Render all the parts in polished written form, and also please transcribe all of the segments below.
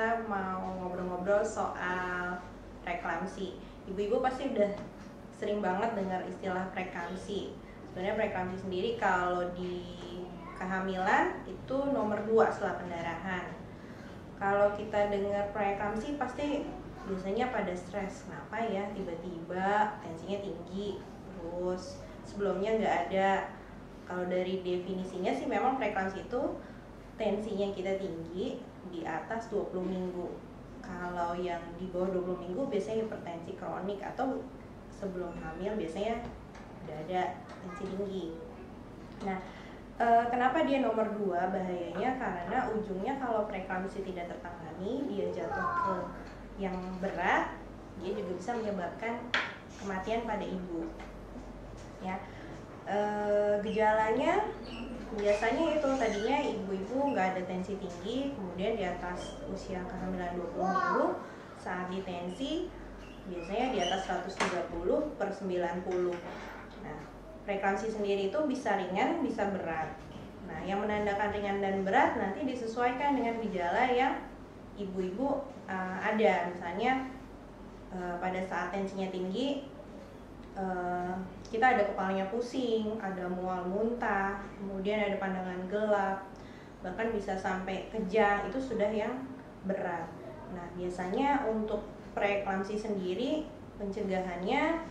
kita mau ngobrol-ngobrol soal preeklamsi. Ibu-ibu pasti udah sering banget dengar istilah preeklamsi. Sebenarnya preeklamsi sendiri kalau di kehamilan itu nomor 2 setelah pendarahan. Kalau kita dengar preeklamsi pasti biasanya pada stres. Kenapa ya tiba-tiba tensinya tinggi, terus sebelumnya nggak ada. Kalau dari definisinya sih memang preeklamsi itu tensinya kita tinggi di atas 20 minggu. Kalau yang di bawah 20 minggu biasanya hipertensi kronik, atau sebelum hamil biasanya udah ada tensi tinggi. Nah, kenapa dia nomor 2 bahayanya? Karena ujungnya kalau preeklamsi tidak tertangani, dia jatuh ke yang berat, dia juga bisa menyebabkan kematian pada ibu. Ya, gejalanya biasanya itu tadinya ibu-ibu nggak ada tensi tinggi, kemudian di atas usia kehamilan 20 minggu saat ditensi biasanya di atas 130/90. Nah, preeklamsi sendiri itu bisa ringan, bisa berat. Nah, yang menandakan ringan dan berat nanti disesuaikan dengan gejala yang ibu-ibu ada. Misalnya pada saat tensinya tinggi, kita ada kepalanya pusing, ada mual muntah, kemudian ada pandangan gelap, bahkan bisa sampai kejang, itu sudah yang berat. Nah, biasanya untuk preeklamsi sendiri pencegahannya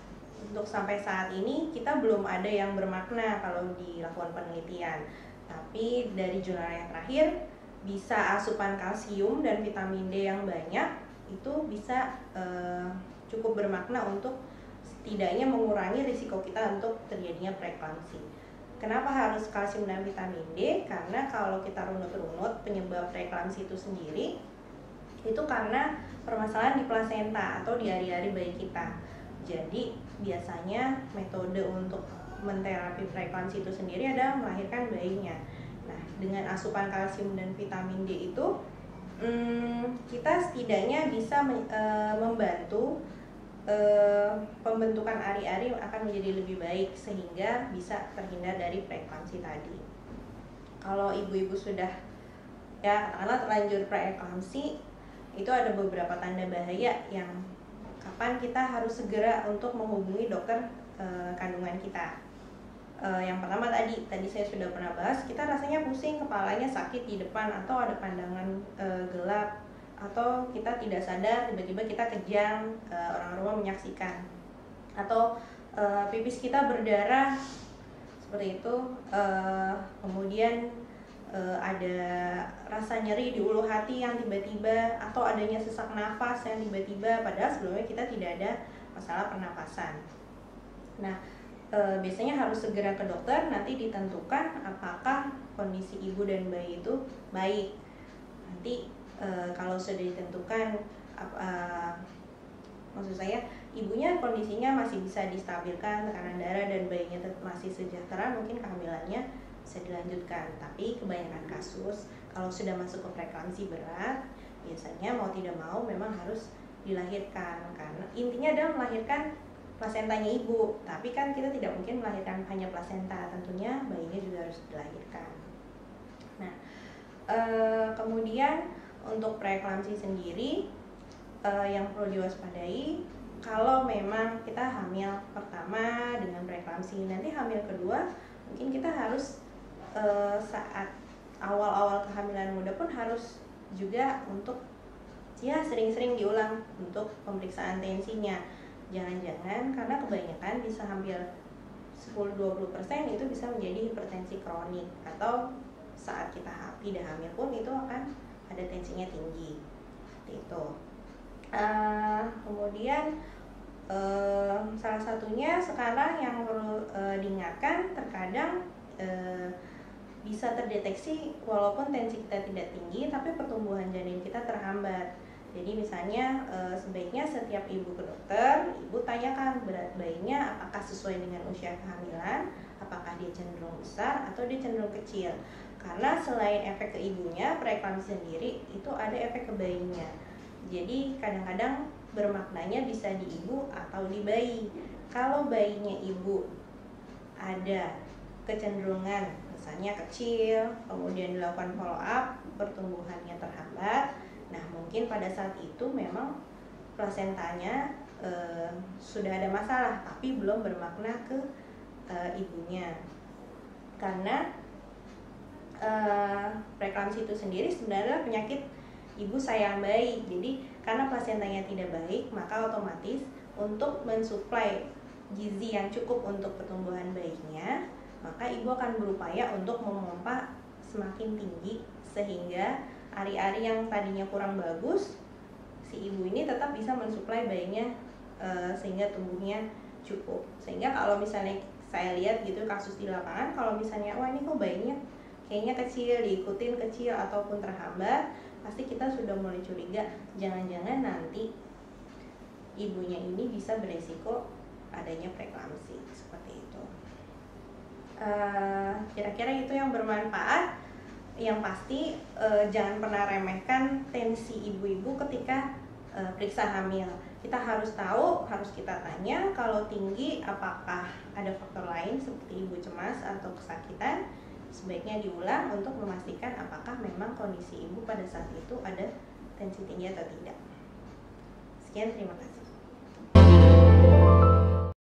untuk sampai saat ini kita belum ada yang bermakna kalau dilakukan penelitian. Tapi dari jurnal yang terakhir, bisa asupan kalsium dan vitamin D yang banyak itu bisa cukup bermakna untuk setidaknya mengurangi risiko kita untuk terjadinya preeklamsi. Kenapa harus kalsium dan vitamin D? Karena kalau kita runut-runut penyebab preeklamsi itu sendiri, itu karena permasalahan di plasenta atau di ari-ari bayi kita. Jadi biasanya metode untuk menterapi preeklamsi itu sendiri adalah melahirkan bayinya. Nah, dengan asupan kalsium dan vitamin D itu kita setidaknya bisa membantu pembentukan ari-ari akan menjadi lebih baik sehingga bisa terhindar dari preeklamsi tadi. Kalau ibu-ibu sudah katakanlah terlanjur preeklamsi, itu ada beberapa tanda bahaya yang kapan kita harus segera untuk menghubungi dokter kandungan kita. Yang pertama tadi saya sudah pernah bahas, kita rasanya pusing, kepalanya sakit di depan, atau ada pandangan gelap, atau kita tidak sadar tiba-tiba kita kejang, orang rumah menyaksikan, atau pipis kita berdarah seperti itu, kemudian ada rasa nyeri di ulu hati yang tiba-tiba, atau adanya sesak nafas yang tiba-tiba padahal sebelumnya kita tidak ada masalah pernapasan. Nah, biasanya harus segera ke dokter, nanti ditentukan apakah kondisi ibu dan bayi itu baik. Nanti kalau sudah ditentukan, maksud saya ibunya kondisinya masih bisa distabilkan, tekanan darah dan bayinya masih sejahtera, mungkin kehamilannya bisa dilanjutkan. Tapi kebanyakan kasus kalau sudah masuk ke preeklamsi berat, biasanya mau tidak mau memang harus dilahirkan, karena intinya adalah melahirkan plasentanya ibu. Tapi kan kita tidak mungkin melahirkan hanya plasenta, tentunya bayinya juga harus dilahirkan. Nah, kemudian untuk preeklamsi sendiri yang perlu diwaspadai, kalau memang kita hamil pertama dengan preeklamsi, nanti hamil kedua mungkin kita harus saat awal-awal kehamilan muda pun harus juga untuk sering-sering diulang untuk pemeriksaan tensinya. Jangan-jangan karena kebanyakan bisa hampir 10-20% itu bisa menjadi hipertensi kronik, atau saat kita tidak hamil pun itu akan ada tensinya tinggi seperti itu. Kemudian salah satunya sekarang yang perlu diingatkan, terkadang bisa terdeteksi walaupun tensi kita tidak tinggi tapi pertumbuhan janin kita terhambat. Jadi misalnya sebaiknya setiap ibu ke dokter, ibu tanyakan berat bayinya apakah sesuai dengan usia kehamilan, apakah dia cenderung besar atau dia cenderung kecil. Karena selain efek ke ibunya, preeklamsi sendiri itu ada efek ke bayinya. Jadi kadang-kadang bermaknanya bisa di ibu atau di bayi. Kalau bayinya ibu ada kecenderungan misalnya kecil, kemudian dilakukan follow up, pertumbuhannya terhambat, Nah, mungkin pada saat itu memang plasentanya sudah ada masalah, tapi belum bermakna ke ibunya. Karena preeklamsi itu sendiri sebenarnya penyakit ibu sayang bayi. Jadi karena plasentanya tidak baik, maka otomatis untuk mensuplai gizi yang cukup untuk pertumbuhan bayinya, maka ibu akan berupaya untuk memompa semakin tinggi sehingga ari-ari yang tadinya kurang bagus, si ibu ini tetap bisa mensuplai bayinya sehingga tumbuhnya cukup. Sehingga kalau misalnya saya lihat gitu kasus di lapangan, kalau misalnya wah ini kok bayinya kayaknya kecil, diikutin kecil ataupun terhambat, pasti kita sudah mulai curiga, jangan-jangan nanti ibunya ini bisa beresiko adanya preeklamsi seperti itu. Kira-kira itu yang bermanfaat. Yang pasti jangan pernah remehkan tensi ibu-ibu ketika periksa hamil. Kita harus tahu, harus kita tanya kalau tinggi apakah ada faktor lain seperti ibu cemas atau kesakitan. Sebaiknya diulang untuk memastikan apakah memang kondisi ibu pada saat itu ada tensi tinggi atau tidak. Sekian, terima kasih.